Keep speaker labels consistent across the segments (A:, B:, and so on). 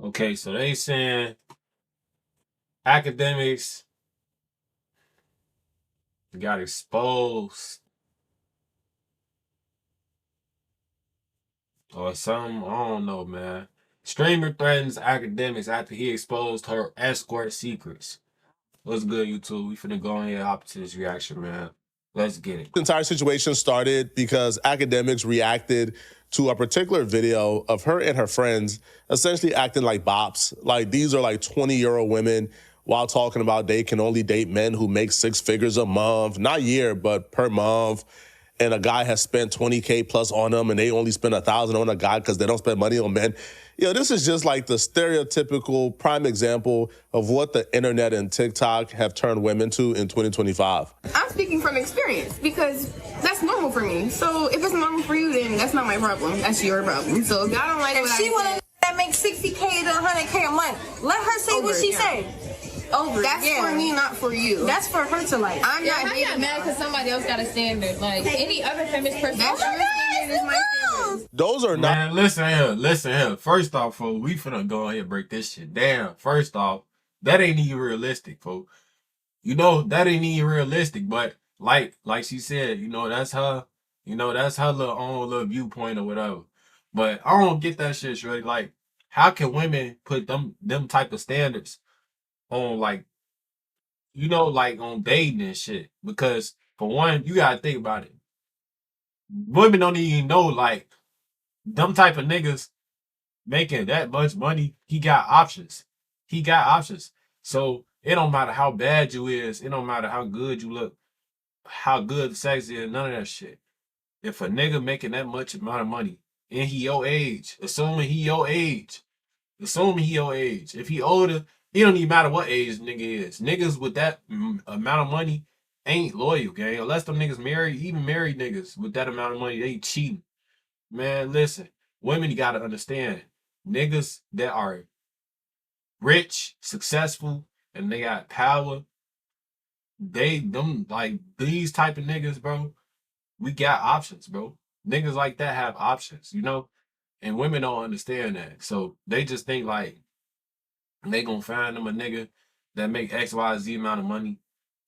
A: Okay, so they saying Akademics got exposed or something. I don't know, man. Streamer threatens Akademics after he exposed her escort secrets. What's good, YouTube? We finna go in here hop to this reaction, man. Let's get it.
B: The entire situation started because Akademics reacted to a particular video of her and her friends essentially acting like bops. Like, these are like 20-year-old women while talking about they can only date men who make 6 figures a month, not year, but per month. And a guy has spent 20K plus on them and they only spend 1,000 on a guy because they don't spend money on men. You know, this is just like the stereotypical prime example of what the internet and TikTok have turned women to in 2025.
C: I'm speaking from experience because that's normal for me. So if it's normal for you, then that's not my problem. That's your problem. So if y'all don't like
D: if she want that makes 60K to 100K a month, let her say what she say. Over.
C: That's for me, not for you.
D: That's for her to like.
C: I'm not
E: how y'all mad because somebody else got a standard? Like any other feminist person.
C: That's your standard is my standard.
B: Those are not.
A: Man, listen here. First off, folks, we finna go ahead and break this shit down. First off, that ain't even realistic, folks. You know, that ain't even realistic, but like she said, you know, that's her little own little viewpoint or whatever. But I don't get that shit, Shreddy. Like, how can women put them type of standards on, like, you know, like on dating and shit? Because for one, you gotta think about it. Women don't even know, like, them type of niggas making that much money, he got options. He got options. So it don't matter how bad you is, it don't matter how good you look, how good the sex is, none of that shit. If a nigga making that much amount of money and he your age, assuming he your age, if he older, it don't even matter what age the nigga is. Niggas with that amount of money ain't loyal, gang. Unless them niggas married, even married niggas with that amount of money, they cheating. Man, listen, women gotta understand, niggas that are rich, successful, and they got power, like these type of niggas, bro, we got options, bro. Niggas like that have options, you know? And women don't understand that. So they just think like they gonna find them a nigga that make X, Y, Z amount of money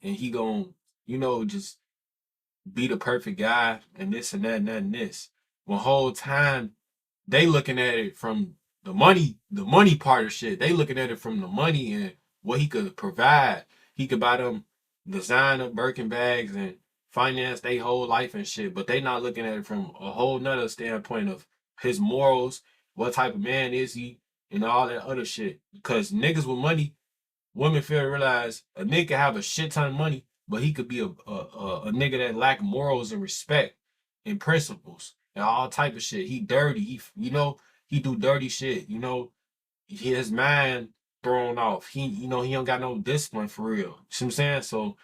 A: and he gonna, you know, just be the perfect guy and this and that and that and this. When whole time they looking at it from the money part of shit. They looking at it from the money and what he could provide. He could buy them designer Birkin bags and finance their whole life and shit. But they not looking at it from a whole nother standpoint of his morals, what type of man is he, and all that other shit. Because niggas with money, women fail to realize a nigga can have a shit ton of money, but he could be a nigga that lack morals and respect and principles and all type of shit. He dirty. He do dirty shit. You know, his mind thrown off. He don't got no discipline for real. You see what I'm saying? So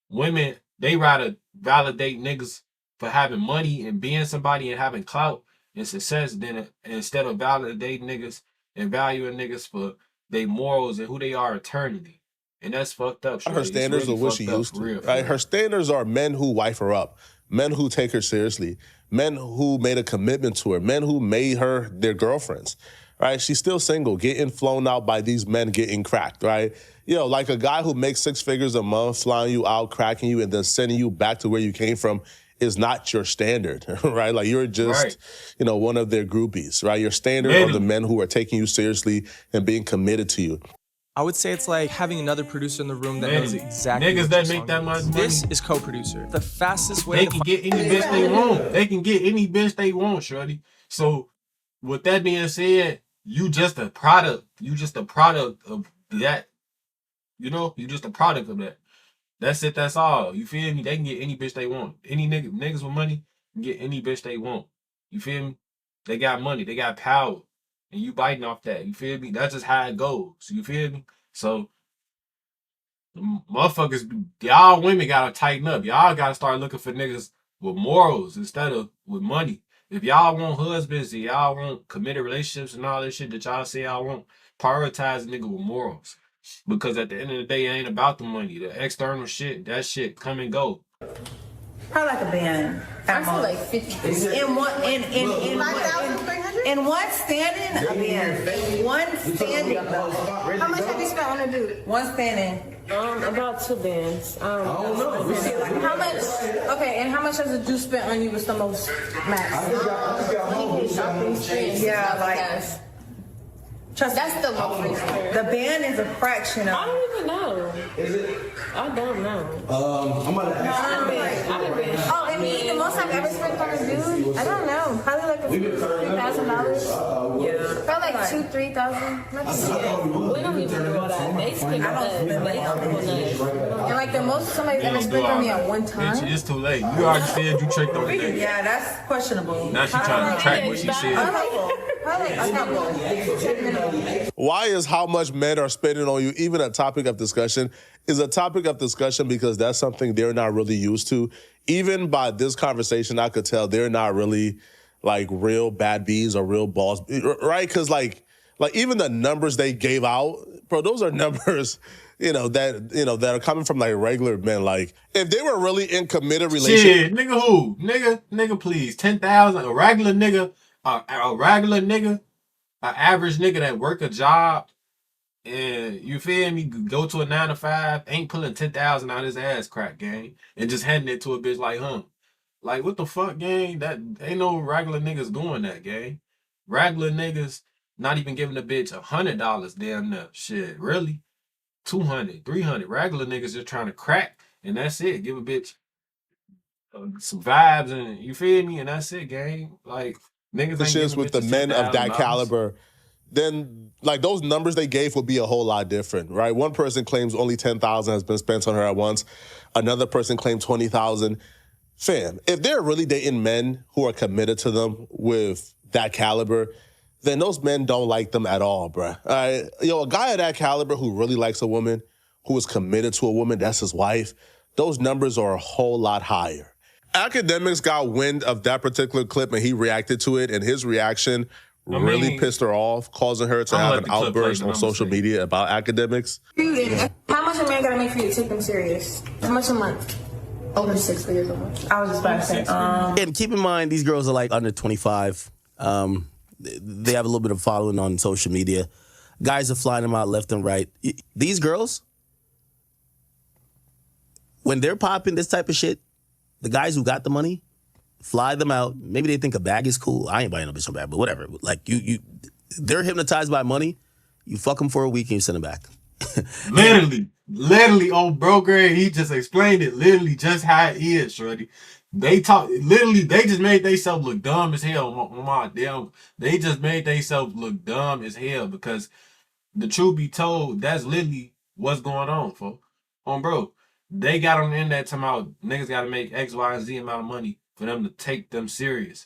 A: women, they rather validate niggas for having money and being somebody and having clout and success than instead of validating niggas and valuing niggas for their morals and who they are eternally. And that's fucked up.
B: Her standards are what she used to, right? Her standards are men who wife her up, men who take her seriously, men who made a commitment to her, men who made her their girlfriends, right? She's still single, getting flown out by these men getting cracked, right? You know, like a guy who makes 6 figures a month, flying you out, cracking you, and then sending you back to where you came from is not your standard, right? Like, you're just, you know, one of their groupies, right? Your standard are the men who are taking you seriously and being committed to you.
F: I would say it's like having another producer in the room that knows exactly
A: niggas that make that much money.
F: This is co-producer. The fastest way
A: they can get any bitch they want. They can get any bitch they want, shorty. So with that being said, you just a product. You just a product of that. You know, you just a product of that. That's it. That's all. You feel me? They can get any bitch they want. Any niggas with money can get any bitch they want. You feel me? They got money. They got power. And you biting off that. You feel me? That's just how it goes. You feel me? So, motherfuckers, y'all women gotta tighten up. Y'all gotta start looking for niggas with morals instead of with money. If y'all want husbands and y'all want committed relationships and all this shit that y'all say y'all want, prioritize a nigga with morals. Because at the end of the day, it ain't about the money. The external shit, that shit come and go.
D: Probably like a band.
E: I feel like 50%.
D: In 5,300? In one standing, a band. In one standing, though. How much have you spent on a dude? One standing.
G: About 2 bands. I don't know.
D: How much? Okay, and how much has a dude spent on you was the most max? Yeah, like. Trust
C: That's the lowest.
D: the band is a fraction
G: I
D: of.
G: don't even know. Is it? I don't know.
H: I'm gonna ask.
D: Oh, and me, the most I've ever spent on a dude, I don't know, probably like $3,000.
G: Yeah.
C: Probably like 2,000-3,000.
G: We don't even know that. They skip us. They don't know us.
C: And like the most somebody's ever spent on me at one time.
A: It's too late. You already said you tricked on the nigga.
D: Yeah, that's questionable.
A: Now she trying to track what she said.
C: Probably like a couple.
B: Why is how much men are spending on you even a topic of discussion? Is a topic of discussion because that's something they're not really used to. Even by this conversation, I could tell they're not really like real bad bees or real balls, right? Because like even the numbers they gave out, bro, those are numbers, that are coming from like regular men. Like if they were really in committed relationship,
A: Shit, nigga who? Nigga please. 10,000, a regular nigga, an average nigga that work a job, and you feel me, go to a 9 to 5, ain't pulling 10,000 out his ass crack, gang, and just handing it to a bitch like him. Like, what the fuck, gang? That ain't no regular niggas doing that, gang. Regular niggas not even giving a bitch $100 damn near. Shit, really? 200, 300. Regular niggas just trying to crack, and that's it. Give a bitch some vibes, and you feel me, and that's it, gang. Like, niggas
B: the
A: ain't
B: shits
A: giving
B: with the
A: bitches
B: men of that
A: $10,000.
B: caliber, then like those numbers they gave would be a whole lot different, right? One person claims only 10,000 has been spent on her at once. Another person claimed 20,000. Fam, if they're really dating men who are committed to them with that caliber, then those men don't like them at all, bruh. All right? A guy of that caliber who really likes a woman, who is committed to a woman, that's his wife, those numbers are a whole lot higher. Akademics got wind of that particular clip and he reacted to it, and his reaction really pissed her off, causing her to have an outburst on social media about Akademics.
C: How much a man gotta make for you to take them serious? How much a month? Over 6 figures a month.
D: I was just about to say,
H: And keep in mind, these girls are like under 25. They have a little bit of following on social media. Guys are flying them out left and right. These girls, when they're popping this type of shit, the guys who got the money, fly them out. Maybe they think a bag is cool. I ain't buying no bitch no bag, but whatever. Like they're hypnotized by money. You fuck them for a week and you send them back.
A: Literally on Bro Grade, he just explained it literally just how it is, shorty. They just made themselves look dumb as hell on my damn. They just made themselves look dumb as hell because the truth be told, that's literally what's going on, folks. Bro. They got on the internet talking about niggas gotta make X, Y, and Z amount of money for them to take them serious.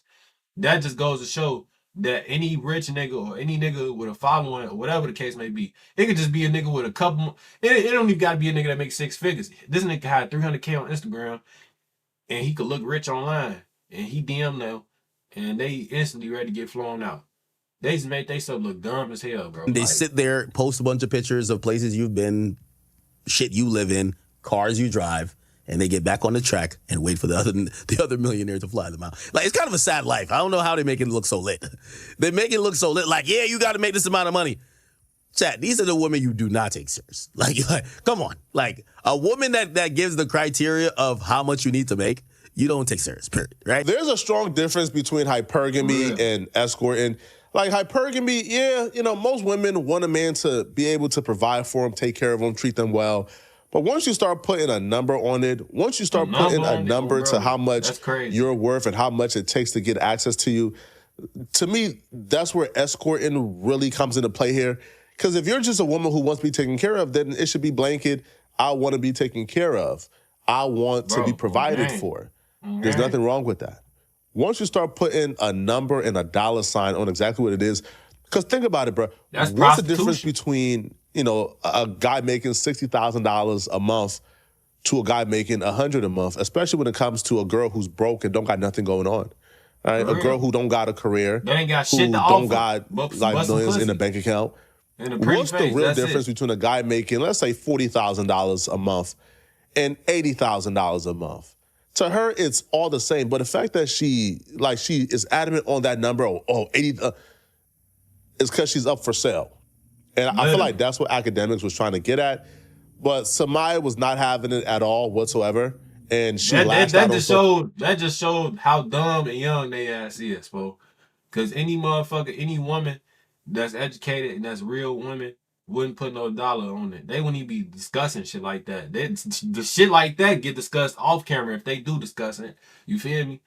A: That just goes to show that any rich nigga or any nigga with a following or whatever the case may be, it could just be a nigga with a couple. It don't even gotta be a nigga that makes 6 figures. This nigga had 300K on Instagram, and he could look rich online, and he DM them, and they instantly ready to get flown out. They just made themselves look dumb as hell, bro.
H: They sit there, post a bunch of pictures of places you've been, shit you live in, cars you drive, and they get back on the track and wait for the other millionaire to fly them out. Like, it's kind of a sad life. I don't know how they make it look so lit. They make it look so lit. Like, yeah, you got to make this amount of money. Chat, these are the women you do not take serious. Like come on. Like, a woman that gives the criteria of how much you need to make, you don't take serious, period, right?
B: There's a strong difference between hypergamy and escort. And like hypergamy, yeah, most women want a man to be able to provide for them, take care of them, treat them well. But once you start putting a number on it, once you start putting a number to how much you're worth and how much it takes to get access to you, to me, that's where escorting really comes into play here. Because if you're just a woman who wants to be taken care of, then it should be blanket, I want to be taken care of. I want to be provided for. There's nothing wrong with that. Once you start putting a number and a dollar sign on exactly what it is, because think about it, bro. What's the difference between a guy making $60,000 a month to a guy making $100 a month, especially when it comes to a girl who's broke and don't got nothing going on. All right, a girl who don't got a career,
A: they ain't got shit
B: who
A: to
B: don't
A: offer.
B: got like millions in the bank account. What's the real difference between a guy making, let's say, $40,000 a month and $80,000 a month? To her, it's all the same. But the fact that she is adamant on that number, 80, is because she's up for sale. And I feel like that's what Akademics was trying to get at. But Samaya was not having it at all whatsoever. And she lashed out on
A: that just showed how dumb and young they ass is, bro. Because any motherfucker, any woman that's educated and that's real women wouldn't put no dollar on it. They wouldn't even be discussing shit like that. The shit like that get discussed off camera if they do discuss it. You feel me?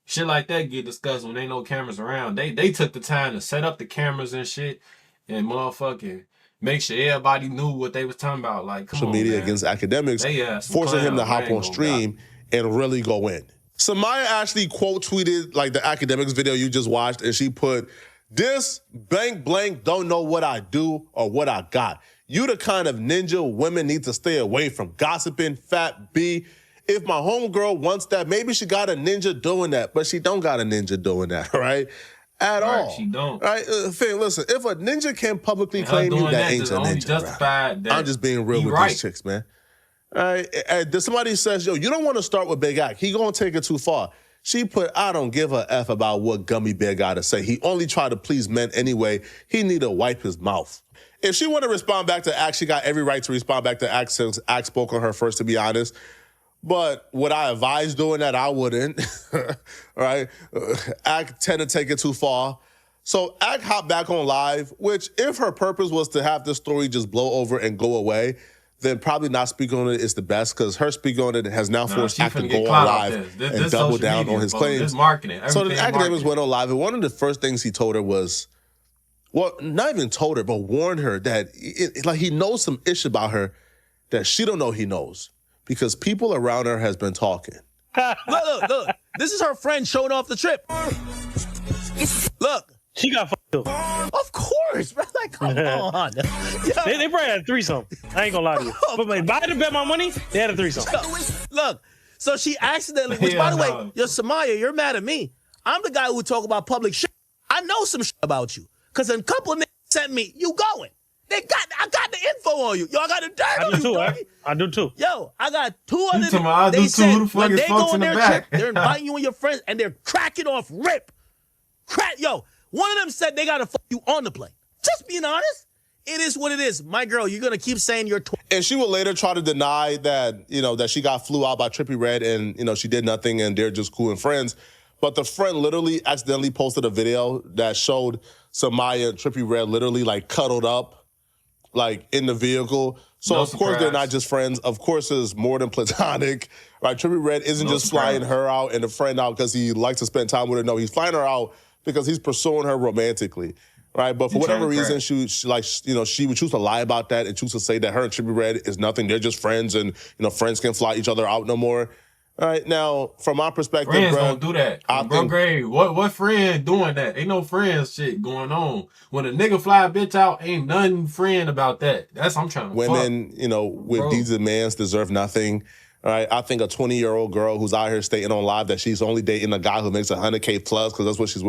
A: Shit like that get discussed when ain't no cameras around. They took the time to set up the cameras and shit and motherfucking make sure everybody knew what they was talking about. Like, come
B: social
A: on,
B: media
A: man.
B: against Akademics, forcing him to hop on stream and really go in. Samaya actually quote tweeted like the Akademics video you just watched, and she put, "This blank blank don't know what I do or what I got. You the kind of ninja women need to stay away from. Gossiping, fat B. If my homegirl wants that, maybe she got a ninja doing that, but she don't got a ninja doing that, right? At all.
A: She don't.
B: Right? Finn, listen, if a ninja can publicly claim you, that ain't a ninja. Right? I'm just being real with these chicks, man. All right? And somebody says, yo, you don't want to start with Big Act. He gonna take it too far. She put, I don't give a F about what Gummy Bear got to say. He only tried to please men anyway. He need to wipe his mouth. If she want to respond back to Act, she got every right to respond back to Act since Act spoke on her first, to be honest. But would I advise doing that? I wouldn't, right? Act tend to take it too far. So Act hopped back on live, which if her purpose was to have this story just blow over and go away, then probably not speaking on it is the best, because her speaking on it has now forced Act to go on live and double down on his claims.
A: This marketing,
B: so the Akademics went on live, and one of the first things he told her was, well, not even told her, but warned her that like he knows some ish about her that she don't know he knows, because people around her has been talking.
H: Look. This is her friend showing off the trip. Look.
I: She got fucked up.
H: Of course, bro. Like, come on.
I: They probably had a threesome. I ain't gonna lie to you. But if I had to bet my money, they had a threesome.
H: Look, so she accidentally, which by the way, Samaya, you're mad at me. I'm the guy who would talk about public shit. I know some shit about you. Because a couple of niggas sent me, you going. I got the info on you. Yo, I got the dirt on you, doggy.
I: I do too.
H: Yo, I got two other
A: niggas. They said when they go on their trip,
H: they're inviting you and your friends, and they're cracking off rip. Yo, one of them said they got to fuck you on the plane. Just being honest. It is what it is. My girl, you're going to keep saying you're...
B: And she will later try to deny that, that she got flew out by Trippie Redd and, she did nothing and they're just cool and friends. But the friend literally accidentally posted a video that showed Samaya and Trippie Redd literally, like, cuddled up, like, in the vehicle. So, of course, they're not just friends. Of course, it's more than platonic, right? Trippie Redd isn't just flying her out and the friend out because he likes to spend time with her. No, he's flying her out because he's pursuing her romantically. Right, but for whatever reason, she would choose to lie about that and choose to say that her and Trippie Redd is nothing. They're just friends, and friends can fly each other out no more. All right, now from my perspective,
A: friends don't do that. Bro, Gray, what friend doing that? Ain't no friends shit going on. When a nigga fly a bitch out, ain't nothing friend about that. That's what I'm trying to.
B: Women, with these demands deserve nothing. All right, I think a 20-year-old girl who's out here stating on live that she's only dating a guy who makes $100K plus because that's what she's.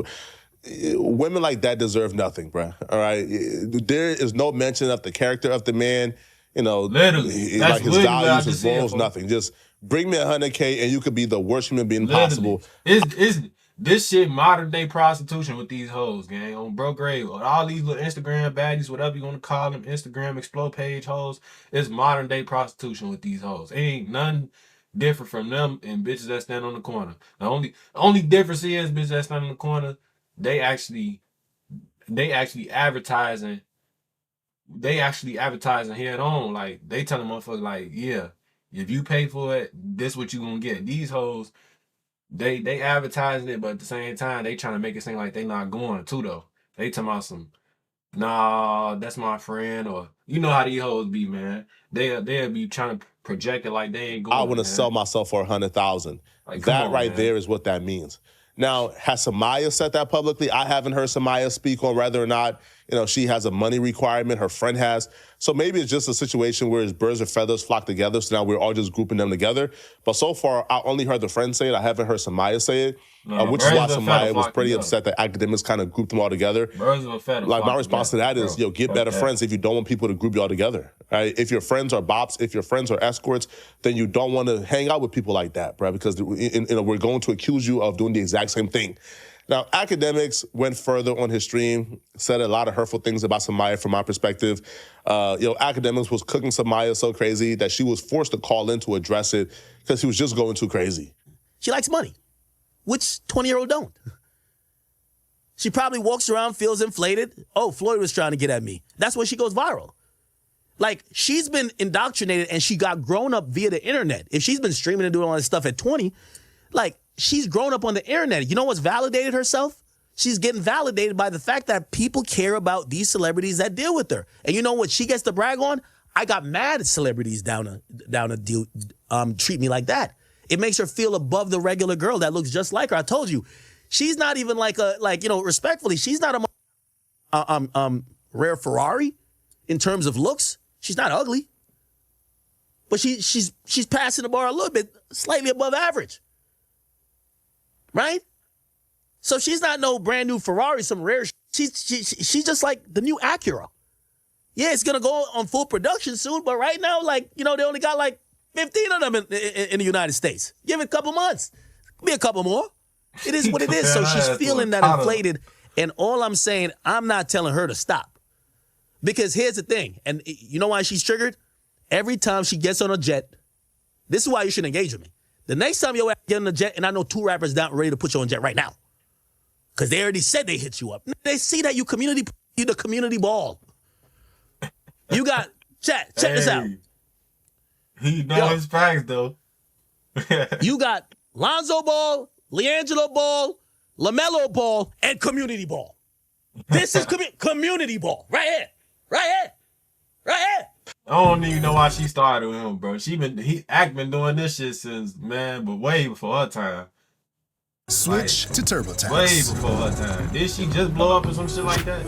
B: Women like that deserve nothing, bro. All right, there is no mention of the character of the man.
A: Literally,
B: like his values, his morals, nothing. Just bring me $100K, and you could be the worst human being possible.
A: Is this shit modern day prostitution with these hoes, gang? On Bro Gray, all these little Instagram baddies, whatever you want to call them, Instagram explode page hoes. It's modern day prostitution with these hoes. Ain't nothing different from them and bitches that stand on the corner. The only difference is bitches that stand on the corner. They actually advertising head on. Like, they telling motherfuckers, like, yeah, if you pay for it, this what you gonna get. These hoes, they advertising it, but at the same time, they trying to make it seem like they not going too, though. They talking about some, nah, that's my friend, or you know how these hoes be, man. They'll be trying to project it like they ain't going.
B: I want to sell myself for $100,000. Like, that right there is what that means. Now, has Samaya said that publicly? I haven't heard Samaya speak on whether or not, she has a money requirement, her friend has. So maybe it's just a situation where it's birds of feathers flock together, so now we're all just grouping them together. But so far, I only heard the friend say it. I haven't heard Samaya say it, which is why Samaya was pretty upset that Akademics kind of grouped them all together.
A: Birds of a feather.
B: Like, my response to that is, get better friends if you don't want people to group you all together. Right? If your friends are bops, if your friends are escorts, then you don't want to hang out with people like that, bro, because we're going to accuse you of doing the exact same thing. Now, Academics went further on his stream, said a lot of hurtful things about Samaya from my perspective. Academics was cooking Samaya so crazy that she was forced to call in to address it because he was just going too crazy.
H: She likes money, which 20-year-old don't. She probably walks around, feels inflated. Oh, Floyd was trying to get at me. That's when she goes viral. Like, she's been indoctrinated and she got grown up via the internet. If she's been streaming and doing all this stuff at 20, like, she's grown up on the internet. You know what's validated herself? She's getting validated by the fact that people care about these celebrities that deal with her. And you know what she gets to brag on? I got mad celebrities down to treat me like that. It makes her feel above the regular girl that looks just like her. I told you, she's not even respectfully, she's not a rare Ferrari in terms of looks. She's not ugly, but she's passing the bar a little bit, slightly above average, right? So she's not no brand new Ferrari, some rare. She's just like the new Acura. Yeah, it's gonna go on full production soon, but right now, they only got like 15 of them in the United States. Give it a couple months, be a couple more. It is what it is. So she's feeling that inflated, and all I'm saying, I'm not telling her to stop. Because here's the thing, and you know why she's triggered? Every time she gets on a jet, this is why you should engage with me. The next time you get on a jet, and I know 2 rappers down ready to put you on a jet right now, because they already said they hit you up. They see that you the community ball. You got, check this out.
A: He knows his facts, though.
H: You got Lonzo Ball, LiAngelo Ball, LaMelo Ball, and community ball. This is community ball, right here. Right here. Right here.
A: I don't even know why she started with him, bro. Act been doing this shit since, but way before her time.
J: Switch to TurboTax.
A: Way before her time. Did she just blow up or some shit like that?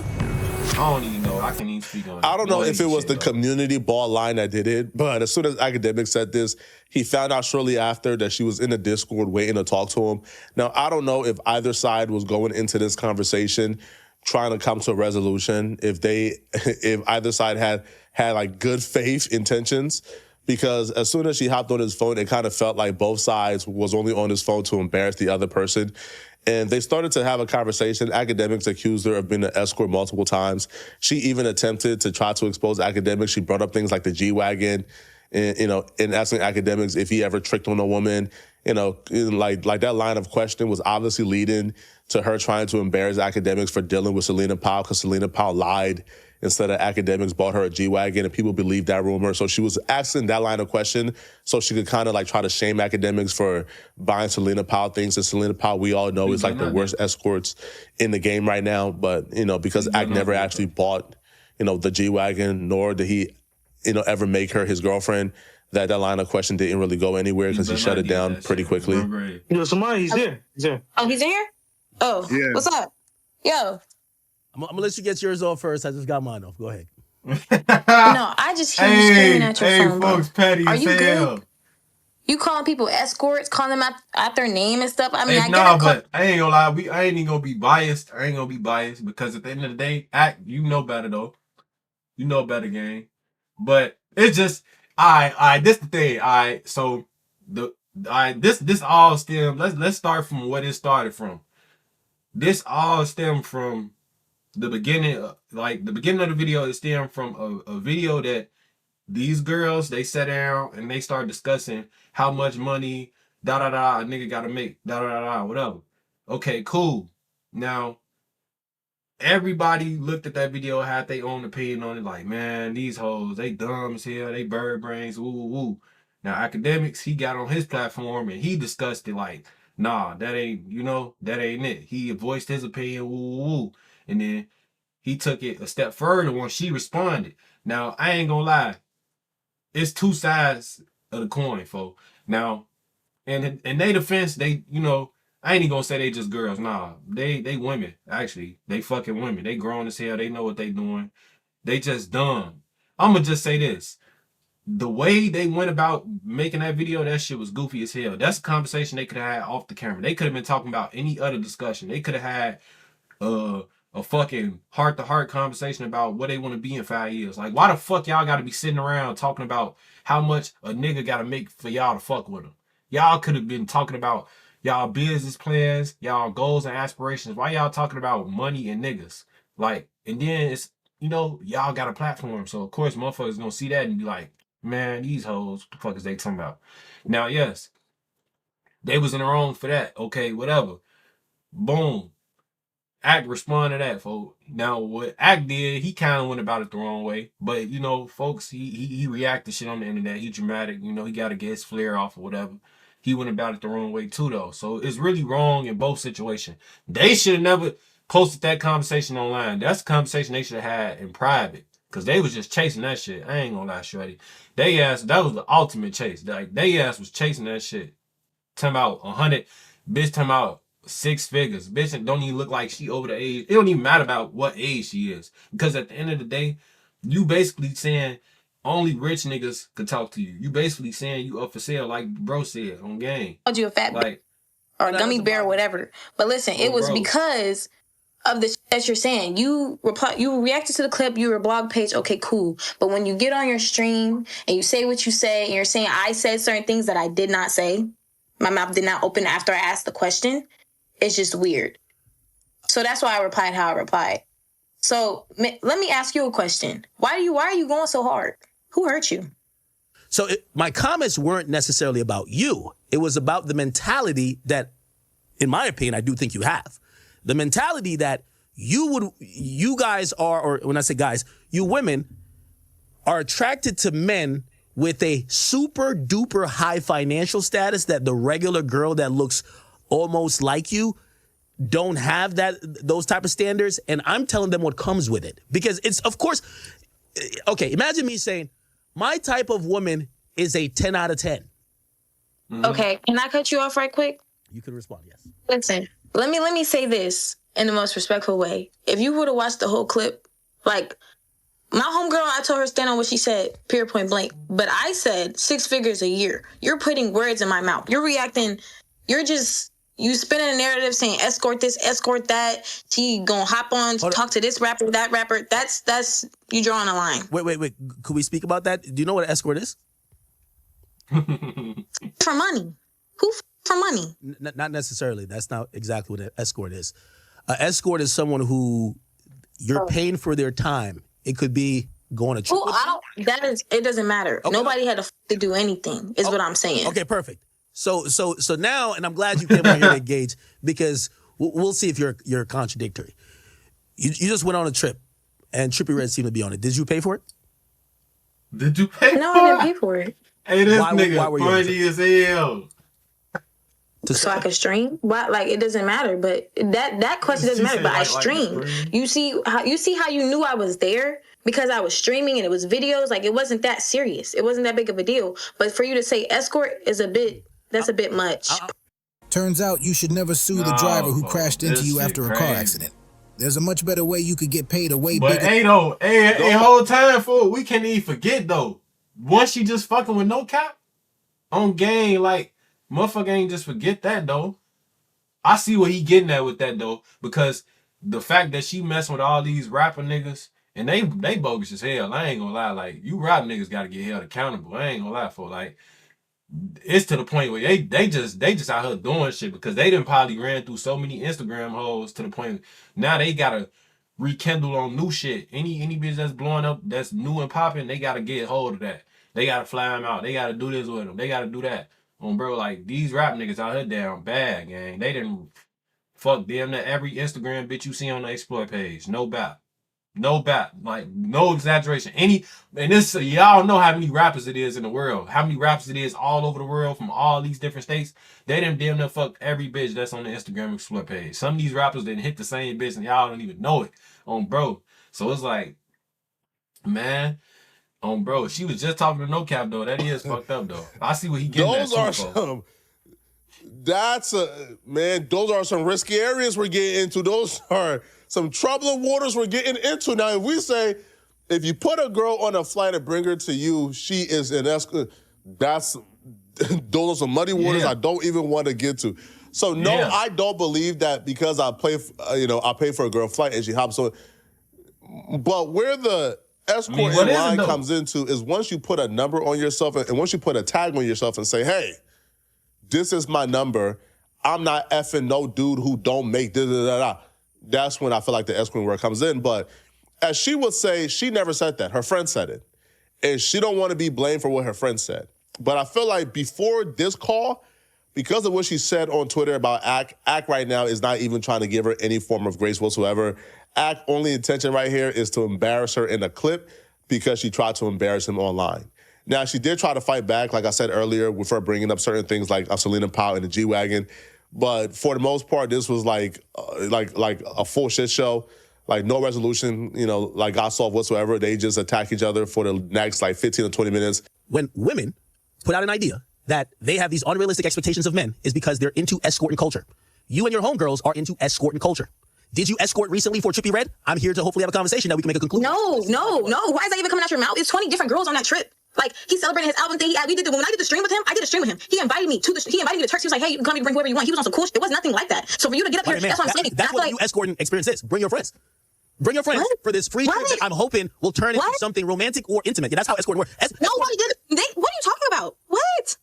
A: I don't even know. I can't even speak on it.
B: I don't know if it was the community ball line that did it, but as soon as Academics said this, he found out shortly after that she was in the Discord waiting to talk to him. Now, I don't know if either side was going into this conversation trying to come to a resolution, if either side had like good faith intentions, because as soon as she hopped on his phone, it kind of felt like both sides was only on his phone to embarrass the other person. And they started to have a conversation. Academics accused her of being an escort multiple times. She even attempted to try to expose Academics. She brought up things like the G-Wagon, and asking Academics if he ever tricked on a woman. Like that line of question was obviously leading to her trying to embarrass Academics for dealing with Selena Powell, because Selena Powell lied instead of Academics bought her a G-Wagon, and people believed that rumor. So she was asking that line of question so she could kind of try to shame Academics for buying Selena Powell things. And Selena Powell, we all know, is like the worst escorts in the game right now. But, because Act never actually bought, the G-Wagon, nor did he, ever make her his girlfriend, that line of question didn't really go anywhere because he shut it down pretty quickly.
I: Somebody, he's here. He's here.
C: Oh, he's in here? Oh, yeah. What's up? Yo.
H: I'm going to let you get yours off first. I just got mine off. Go ahead.
C: No, I just hear you screaming at your phone.
A: Folks, petty
C: Are
A: as
C: you
A: hell.
C: good? You calling people escorts, calling them out their name and stuff? I mean,
A: but I ain't gonna lie. I ain't even gonna be biased. I ain't gonna be biased because at the end of the day, Act, you know better though. You know better, gang. But it's just, this the thing. So this all stem. Let's start from what it started from. This all stemmed from the beginning. The beginning of the video, it stemmed from a video that these girls, they sat down and they started discussing how much money a nigga gotta make, whatever. Okay, cool. Now, everybody looked at that video, had their own opinion on it, like, man, these hoes, they dumb as hell, they bird brains, woo. Now, Academics, he got on his platform and he discussed it like, nah, that ain't it. He voiced his opinion, woo. And then he took it a step further when she responded. Now, I ain't gonna lie. It's two sides of the coin, folks. Now, and in their defense, they, I ain't even gonna say they just girls. Nah, they women, actually. They fucking women. They grown as hell. They know what they doing. They just dumb. I'm gonna just say this. The way they went about making that video, that shit was goofy as hell. That's a conversation they could have had off the camera. They could have been talking about any other discussion. They could have had a fucking heart-to-heart conversation about what they want to be in 5 years. Like, why the fuck y'all got to be sitting around talking about how much a nigga got to make for y'all to fuck with him? Y'all could have been talking about y'all business plans, y'all goals and aspirations. Why y'all talking about money and niggas? Like, and then it's, y'all got a platform. So, of course, motherfuckers gonna see that and be like, man, these hoes, what the fuck is they talking about? Now, yes, they was in the wrong for that. Okay, whatever. Boom. Act responded to that, folks. Now, what Act did, he kind of went about it the wrong way. But, folks, he reacted shit on the internet. He dramatic. He got to get his flare off or whatever. He went about it the wrong way, too, though. So, it's really wrong in both situations. They should have never posted that conversation online. That's a conversation they should have had in private. Because they was just chasing that shit. I ain't gonna lie, shorty. That was the ultimate chase. Like, they ass was chasing that shit. Talking about 100. Bitch talking about 6 figures. Bitch don't even look like she over the age. It don't even matter about what age she is. Because at the end of the day, you basically saying only rich niggas could talk to you. You basically saying you up for sale, like bro said on game.
C: Called you a fat
A: like
C: or a gummy bear or whatever. But listen, it was because of the shit that you're saying. You reacted to the clip, you were a blog page, okay, cool. But when you get on your stream and you say what you say and you're saying I said certain things that I did not say, my mouth did not open after I asked the question, it's just weird. So that's why I replied how I replied. So let me ask you a question. Why are you going so hard? Who hurt you?
H: So my comments weren't necessarily about you. It was about the mentality that, in my opinion, I do think you have. The mentality that you guys are, or when I say guys, you women are attracted to men with a super duper high financial status that the regular girl that looks almost like you don't have those type of standards. And I'm telling them what comes with it. Because it's, of course, okay, imagine me saying, my type of woman is a 10 out of 10.
C: Mm-hmm. Okay, can I cut you off right quick?
H: You can respond, yes.
C: Listen, let me say this in the most respectful way. If you would have watched the whole clip, like, my homegirl, I told her stand on what she said, period, point blank. But I said 6 figures a year. You're putting words in my mouth. You're reacting. You spinning a narrative saying escort this, escort that. She gonna hop on, talk to this rapper, that rapper. That's you drawing a line.
H: Wait. Could we speak about that? Do you know what an escort is?
C: For money. Who for money?
H: Not necessarily. That's not exactly what an escort is. An escort is someone who you're paying for their time. It could be going to trip.
C: It doesn't matter. Okay. Nobody had to do anything, is what I'm saying.
H: Okay, perfect. So now, and I'm glad you came on here to engage, because we'll see if you're contradictory. You just went on a trip, and Trippie Redd seemed to be on it. Did you pay for it?
A: Did you pay for it?
C: No, I didn't pay for it.
A: Hey, this nigga funny as hell.
C: So I could stream? Why? Like, it doesn't matter. But that question doesn't matter. But I streamed. You see how you knew I was there? Because I was streaming and it was videos. Like, it wasn't that serious. It wasn't that big of a deal. But for you to say escort is that's a bit much.
J: Turns out you should never sue the driver who crashed into you after a car accident. There's a much better way you could get paid a way bigger.
A: But hey, whole time, fool, we can't even forget, though. Once she just fucking with no cap on game, like, motherfucker ain't just forget that, though. I see what he getting at with that, though, because the fact that she messing with all these rapper niggas, and they bogus as hell. I ain't gonna lie. Like, you rap niggas gotta get held accountable. I ain't gonna lie, for like, it's to the point where they just out here doing shit because they done probably ran through so many Instagram hoes to the point now they gotta rekindle on new shit. Any bitch that's blowing up, that's new and popping, they gotta get hold of that. They gotta fly them out. They gotta do this with them. They gotta do that. Bro, like, these rap niggas out here down bad, gang. They didn't fuck damn near every Instagram bitch you see on the Explore page. No bat. Like, no exaggeration. And this, y'all know how many rappers it is in the world. How many rappers it is all over the world from all these different states. They didn't damn near fuck every bitch that's on the Instagram Explore page. Some of these rappers didn't hit the same bitch and y'all don't even know it. Bro. So it's like, man, bro, she was just talking to No Cap, though. That is fucked up, though. I see what he getting at. Those
B: are some risky areas we're getting into. Those are some troubling waters we're getting into. Now, if we say, if you put a girl on a flight and bring her to you, she is an escort. Those are some muddy waters I don't even want to get to. So no, I don't believe that because I pay for a girl flight and she hops on. But where the escort line comes into is once you put a number on yourself and once you put a tag on yourself and say, hey, this is my number. I'm not effing no dude who don't make da-da-da-da. That's when I feel like the escorting word comes in. But as she would say, she never said that. Her friend said it. And she don't want to be blamed for what her friend said. But I feel like before this call, because of what she said on Twitter about Ak right now is not even trying to give her any form of grace whatsoever. Ak only intention right here is to embarrass her in a clip because she tried to embarrass him online. Now, she did try to fight back, like I said earlier, with her bringing up certain things like Selena Powell and the G-Wagon. But for the most part, this was like a full shit show. Like no resolution, like got solved whatsoever. They just attack each other for the next 15 or 20 minutes.
H: When women put out an idea that they have these unrealistic expectations of men is because they're into escort and culture. You and your homegirls are into escort and culture. Did you escort recently for Trippie Redd? I'm here to hopefully have a conversation that we can make a conclusion.
C: No. Why is that even coming out your mouth? It's 20 different girls on that trip. Like, he celebrated his album thing. When I did the stream with him, I did a stream with him. He invited me to Turks. He was like, hey, you can come and bring whoever you want. He was on some cool shit. It was nothing like that. So for you to get up here, that's what I'm saying.
H: That's what the new escorting experience is. Bring your friends. Bring your friends for this free trip that I'm hoping will turn into something romantic or intimate. Yeah, that's how escorting works.
C: Nobody did it. What are you talking about? What?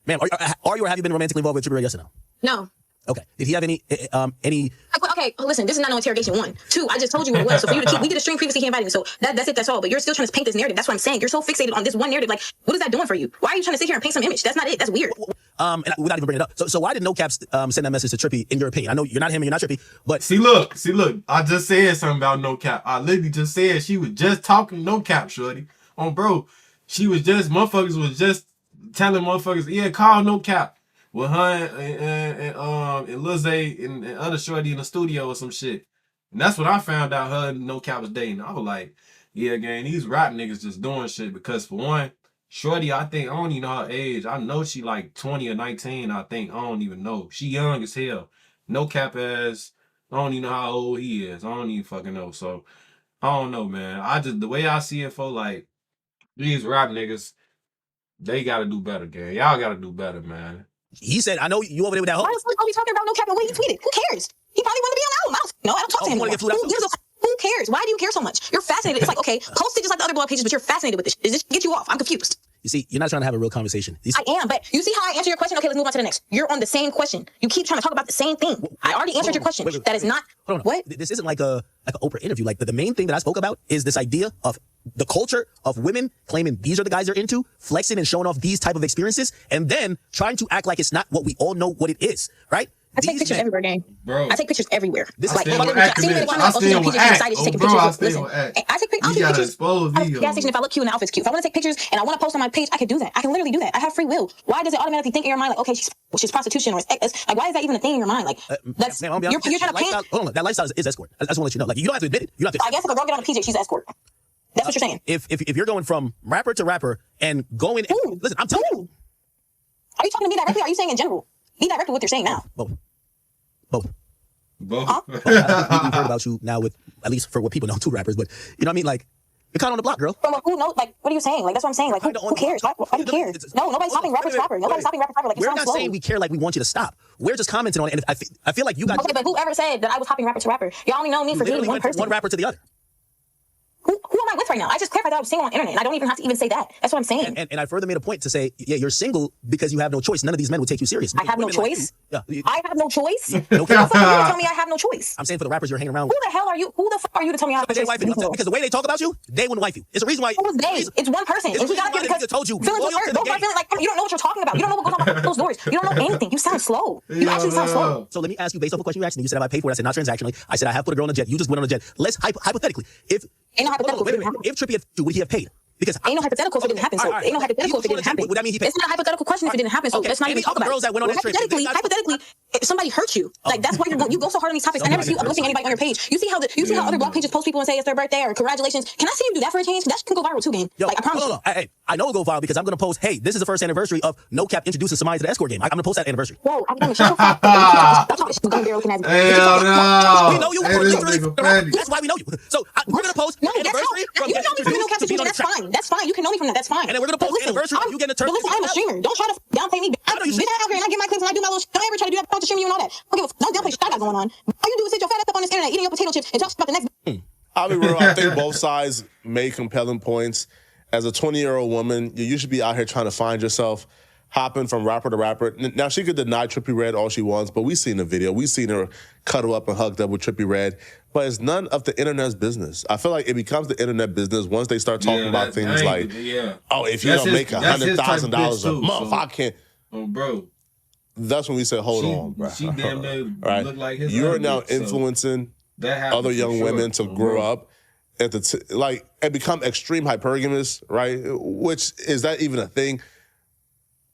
H: Ma'am, are you or have you been romantically involved with Trippie Redd? Yes or no?
C: No.
H: Okay. Did he have any?
C: Okay, listen, this is not no interrogation 1. 2, I just told you what it was. So for you to keep, we did a stream previously, he invited me. So that's it, that's all. But you're still trying to paint this narrative. That's what I'm saying. You're so fixated on this one narrative. Like, what is that doing for you? Why are you trying to sit here and paint some image? That's not it. That's weird.
H: And without even bringing it up. So why did No Cap send that message to Trippie, in your opinion? I know you're not him and you're not Trippie, but
A: see, look. I just said something about No Cap. I literally just said she was just talking No Cap, shorty. Bro, she was just, motherfuckers was just telling motherfuckers, yeah, call No Cap. With her and Lil Zay and other shorty in the studio or some shit. And that's what I found out her and No Cap was dating. I was like, yeah, gang, these rap niggas just doing shit. Because for one, shorty, I don't even know her age. I know she like 20 or 19, I think. I don't even know. She young as hell. No Cap ass. I don't even know how old he is. I don't even fucking know. So, I don't know, man. The way I see it, for like, these rap niggas, they gotta do better, gang. Y'all gotta do better, man.
H: He said, I know you over there with that hoe.
C: Why are we talking about No Cap and what he tweeted? Who cares? He probably wanted to be on the album. No, I don't talk to him anymore. Who cares? Why do you care so much? You're fascinated. It's like, okay, post it just like the other blog pages, but you're fascinated with this. Does this get you off? I'm confused.
H: You see, you're not trying to have a real conversation.
C: I am, but you see how I answer your question? Okay, let's move on to the next. You're on the same question. You keep trying to talk about the same thing. I already answered your question. That is not...
H: Hold on. What? This isn't like an Oprah interview. Like, the main thing that I spoke about is this idea of the culture of women claiming these are the guys they're into, flexing and showing off these type of experiences, and then trying to act like it's not what we all know what it is, right?
C: I take pictures everywhere, gang.
A: Bro.
C: I take pictures everywhere.
A: This
C: like,
A: I take pictures. I take pictures.
C: Gas station, if I look cute and the outfit's cute. If I want to take pictures and I want to post on my page, I can do that. I can literally do that. I have free will. Why does it automatically think in your mind like, okay, she's prostitution or it's like, why is that even a thing in your mind? Like, that's you're trying to paint.
H: Hold on, that lifestyle is escort. I just want to let you know. Like, you don't have to admit it. You don't have to.
C: I guess if a girl get on a PJ, she's escort. That's what you're saying.
H: If you're going from rapper to rapper and going, listen, I'm telling you.
C: Are you talking to me directly? Or are you saying in general? Be direct with what you're saying now.
H: Both.
C: Huh?
H: We've heard about you now with, at least for what people know, 2 rappers, but you know what I mean? Like, you're kind of on the block, girl.
C: From who knows? Like, what are you saying? Like, that's what I'm saying. Like, who cares? Why do you care? No, nobody's stopping rapper to rapper. Nobody's stopping rapper to rapper. Like,
H: we're not saying we care like we want you to stop. We're just commenting on it. And I feel like you got...
C: Okay, but whoever said that I was hopping rapper to rapper? Y'all only know me for dating one person.
H: One rapper to the other.
C: Who am I with right now? I just clarified that I was single on the internet, and I don't even have to even say that. That's what I'm saying.
H: And I further made a point to say, yeah, you're single because you have no choice. None of these men will take you serious.
C: I have no choice? I have no choice?
H: No,
C: who the fuck are you to tell me I have no choice?
H: I'm saying for the rappers you're hanging around
C: with. Who the hell are you? Who the fuck are you to tell me I have no choice?
H: Because the way they talk about you, they wouldn't wife you. It's a reason why...
C: Who's they? It's one person. And he got up here because
H: told you,
C: feelings hurt. Don't start feeling like you don't know what you're talking about. You don't know what goes on behind those doors. You don't know anything. You sound slow. You actually sound slow.
H: So let me ask you, based off a question you asked me, you said, have I paid for it? I said, not transactionally. I said, I have put a girl on a jet. You just went on a jet. Let's hypothetically,
C: ain't no hypothetical.
H: If Trippie would he have paid? Because
C: ain't no hypothetical if it didn't happen. So ain't no hypothetical if it didn't happen.
H: Would that mean he paid?
C: It's not a hypothetical question if it didn't happen. So let's not even talk about it. Hypothetically, if somebody hurt you, like that's why you go so hard on these topics. I never see you uplifting anybody on your page. You see how other blog pages post people and say it's their birthday or congratulations. Can I see you do that for a change? That can go viral too, gang. Like I promise.
H: No. Hey, I know it'll go viral because I'm gonna post. Hey, this is the first anniversary of No Cap introducing somebody to the escort game. I'm gonna post that anniversary.
C: Whoa, Akademics, shut your fuck.
H: We know you. That's why we know you. So we're gonna post anniversary.
C: You know me from the No Cap situation. That's fine. That's fine. You can know me from that. That's fine.
H: And then we're gonna post anniversary. You getting a turn.
C: But listen, I'm a streamer. Don't try to downplay me. I'm out here and I get my clips and I do my little shit. Don't ever try to do that to stream you and all that. Okay, don't downplay shit I got going on. All you do is sit your fat ass up on this internet eating your potato chips and talk about the next.
B: I'll be real. I think both sides made compelling points. As a 20-year-old woman, you should be out here trying to find yourself. hopping from rapper to rapper. Now, she could deny Trippie Redd all she wants, but we've seen the video. We've seen her cuddle up and hugged up with Trippie Redd. But it's none of the internet's business. I feel like it becomes the internet business once they start talking about things like, oh, if you don't make $100,000 a month, I can't.
A: Oh, bro.
B: That's when we said, hold on, bro.
A: She damn near look like his
B: You're now influencing other young women to grow up and and become extreme hypergamous, right? Which, is that even a thing?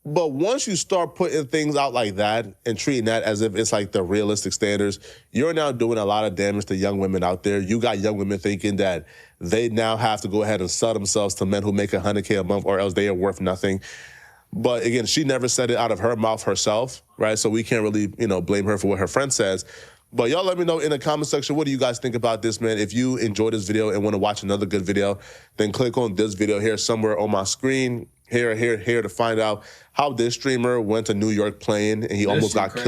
B: But once you start putting things out like that and treating that as if it's like the realistic standards, you're now doing a lot of damage to young women out there. You got young women thinking that they now have to go ahead and sell themselves to men who make $100K a month or else they are worth nothing. But again, she never said it out of her mouth herself, right? So we can't really, blame her for what her friend says. But y'all let me know in the comment section, what do you guys think about this, man? If you enjoyed this video and want to watch another good video, then click on this video here somewhere on my screen. Here to find out how this streamer went to New York playing and he almost got killed